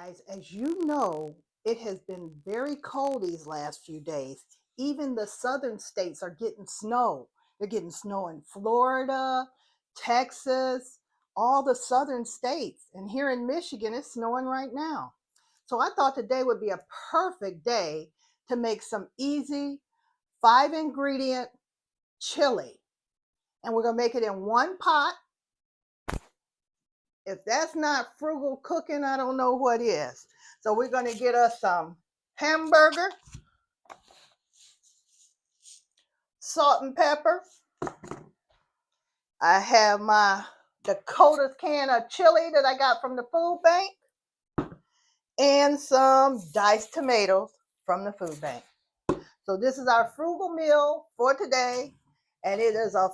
Guys, as you know, it has been very cold these last few days. Even the southern states are getting snow. They're getting snow in Florida, Texas, all the southern states. And here in Michigan, it's snowing right now. So I thought today would be a perfect day to make some easy 5-ingredient chili. And we're going to make it in one pot. If that's not frugal cooking, I don't know what is. So we're going to get us some hamburger, salt and pepper. I have my Dakota's can of chili that I got from the food bank, and some diced tomatoes from the food bank. So this is our frugal meal for today, and it is a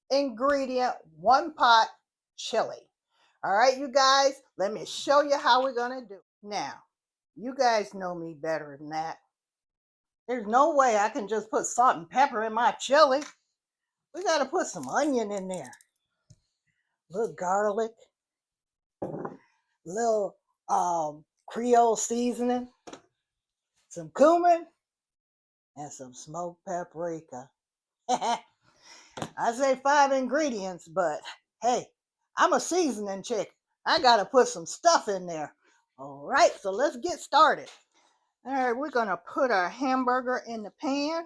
5-ingredient, one pot chili. All right, you guys, let me show you how we're going to do it. Now, you guys know me better than that. There's no way I can just put salt and pepper in my chili. We got to put some onion in there, a little garlic, little Creole seasoning, some cumin, and some smoked paprika. I say 5 ingredients, but hey, I'm a seasoning chick. I got to put some stuff in there. All right, so let's get started. All right, we're going to put our hamburger in the pan.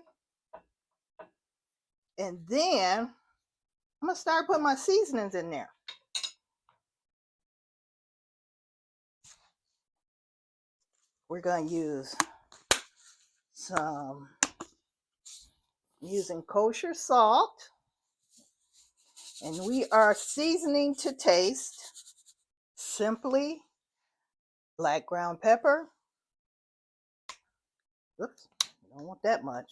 And then I'm going to start putting my seasonings in there. We're going to use using kosher salt. And we are seasoning to taste. Simply black ground pepper. Oops, I don't want that much.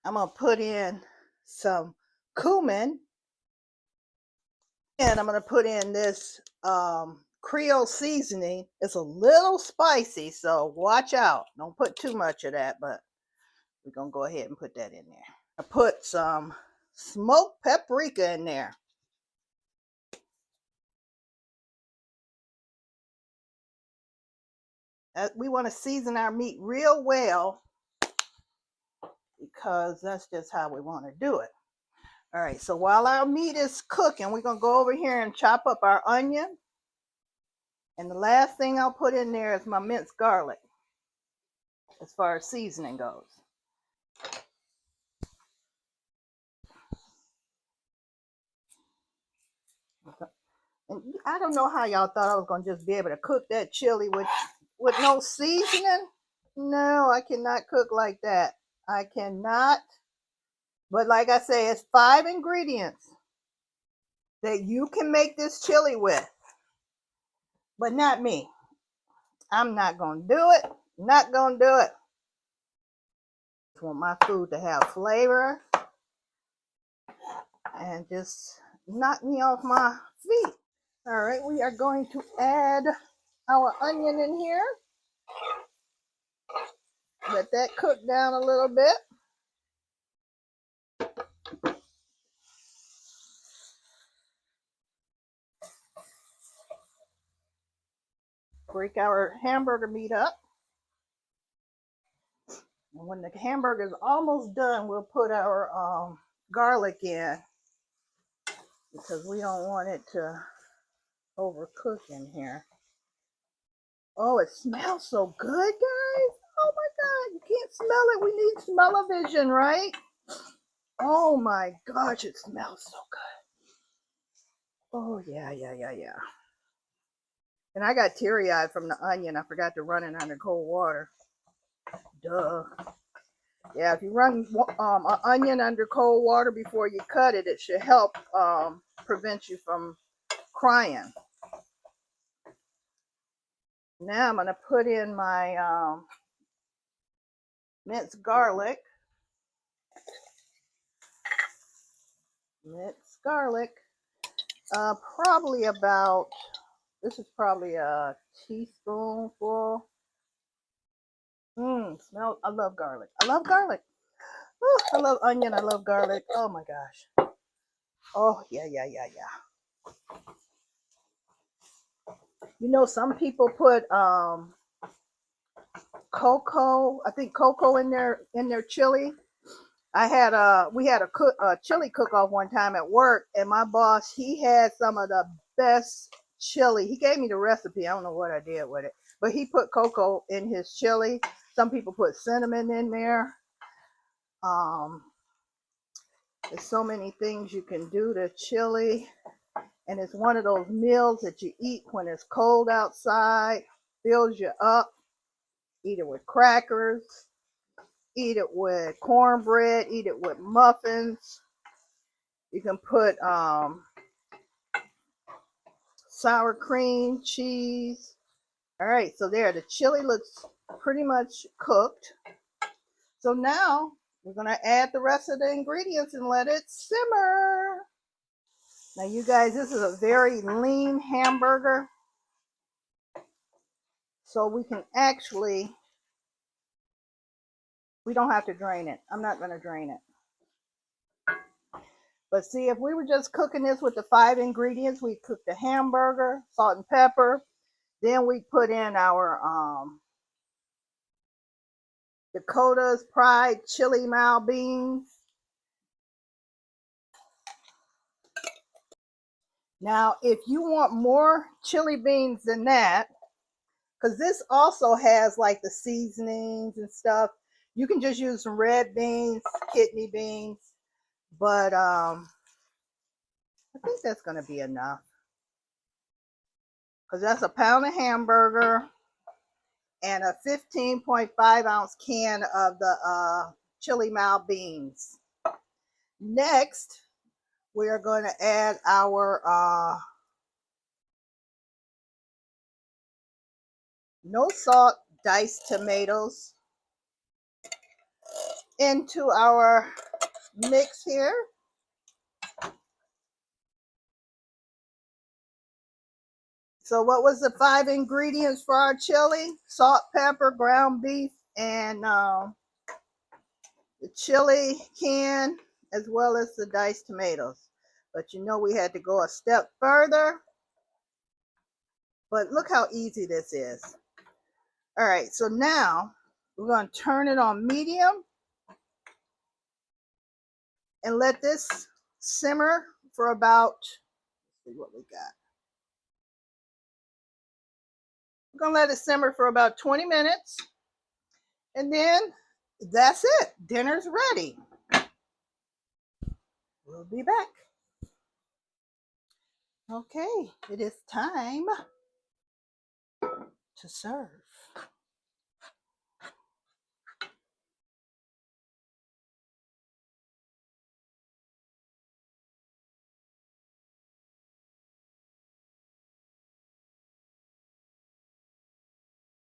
I'm going to put in some cumin. And I'm going to put in this Creole seasoning. It's a little spicy, so watch out. Don't put too much of that, but we're going to go ahead and put that in there. I put some smoked paprika in there. We want to season our meat real well because that's just how we want to do it. All right, so while our meat is cooking, we're going to go over here and chop up our onion. And the last thing I'll put in there is my minced garlic as far as seasoning goes. And I don't know how y'all thought I was going to just be able to cook that chili with no seasoning. No, I cannot cook like that. I cannot. But like I say, it's 5 ingredients that you can make this chili with. But not me. I'm not going to do it. Not going to do it. I just want my food to have flavor and just knock me off my feet. All right, we are going to add our onion in here. Let that cook down a little bit. Break our hamburger meat up. And when the hamburger is almost done, we'll put our garlic in because we don't want it to overcook in here. Oh, it smells so good, guys. Oh my God, you can't smell it. We need smell-o-vision, right? Oh my gosh, it smells so good. Oh yeah. And I got teary-eyed from the onion. I forgot to run it under cold water. Duh. Yeah, if you run an onion under cold water before you cut it, it should help prevent you from crying. Now I'm going to put in my minced garlic. Minced garlic. Probably about, this is probably a teaspoonful. Smell, I love garlic. I love garlic. Ooh, I love onion. I love garlic. Oh my gosh. Oh, yeah. You You know, some people put cocoa, I think cocoa in their chili. We had a chili cook off one time at work, and my boss, he had some of the best chili. He gave me the recipe. I don't know what I did with it, but he put cocoa in his chili. Some people put cinnamon in there. Um, there's so many things you can do to chili, and it's one of those meals that you eat when it's cold outside. Fills you up. Eat it with crackers. Eat it with cornbread. Eat it with muffins. You can put sour cream, cheese. All right, so there, the chili looks pretty much cooked. So now we're gonna add the rest of the ingredients and let it simmer. Now you guys, this is a very lean hamburger. So we can actually, we don't have to drain it. I'm not gonna drain it. But see, if we were just cooking this with the 5 ingredients, we cook the hamburger, salt and pepper, then we put in our Dakota's Pride chili mal beans. Now, if you want more chili beans than that, because this also has like the seasonings and stuff, you can just use some red beans, kidney beans, but I think that's going to be enough, because that's a pound of hamburger and a 15.5 ounce can of the chili mal beans. Next, we are going to add our no salt diced tomatoes into our mix here. So what was the 5 ingredients for our chili? Salt, pepper, ground beef, and the chili can, as well as the diced tomatoes. But you know, we had to go a step further. But look how easy this is. All right, so now we're going to turn it on medium and let this simmer for about, let's see what we got. We're going to let it simmer for about 20 minutes. And then that's it. Dinner's ready. We'll be back. Okay, it is time to serve.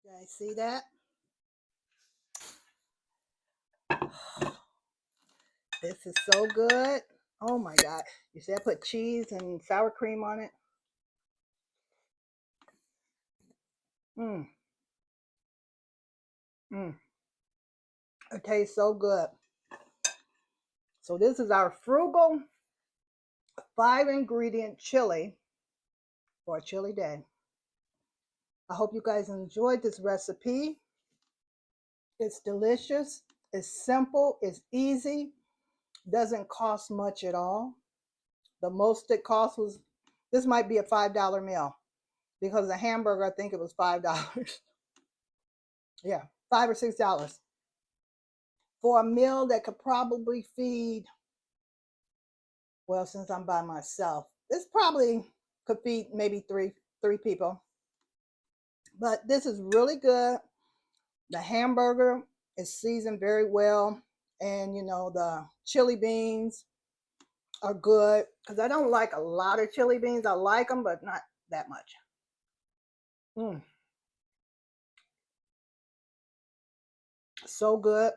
You guys see that? This is so good. Oh my God. You see I put cheese and sour cream on it? Mmm. Mmm. It tastes so good. So this is our frugal 5 ingredient chili for a chili day. I hope you guys enjoyed this recipe. It's delicious. It's simple. It's easy. Doesn't cost much at all. The most it cost was, this might be a $5 meal, because the hamburger, I think it was $5. Yeah, $5 or $6 for a meal that could probably feed, well, since I'm by myself, this probably could feed maybe three people. But this is really good. The hamburger is seasoned very well, and you know, the chili beans are good, because I don't like a lot of chili beans. I like them, but not that much. So good.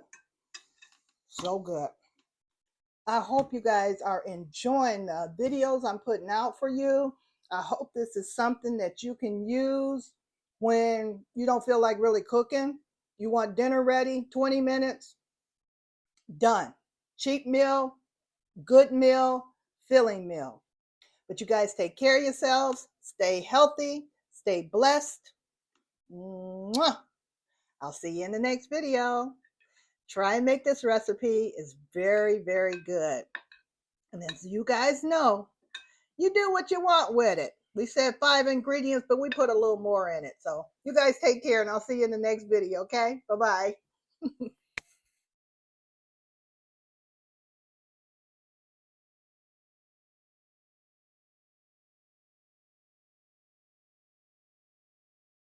So good. I hope you guys are enjoying the videos I'm putting out for you. I hope this is something that you can use when you don't feel like really cooking. You want dinner ready, 20 minutes, done. Cheap meal, good meal, filling meal. But you guys take care of yourselves, stay healthy, Stay blessed. Mwah. I'll see you in the next video. Try and make this recipe. It's very, very good. And as you guys know, you do what you want with it. We said 5 ingredients, but we put a little more in it. So you guys take care, and I'll see you in the next video, okay? Bye-bye.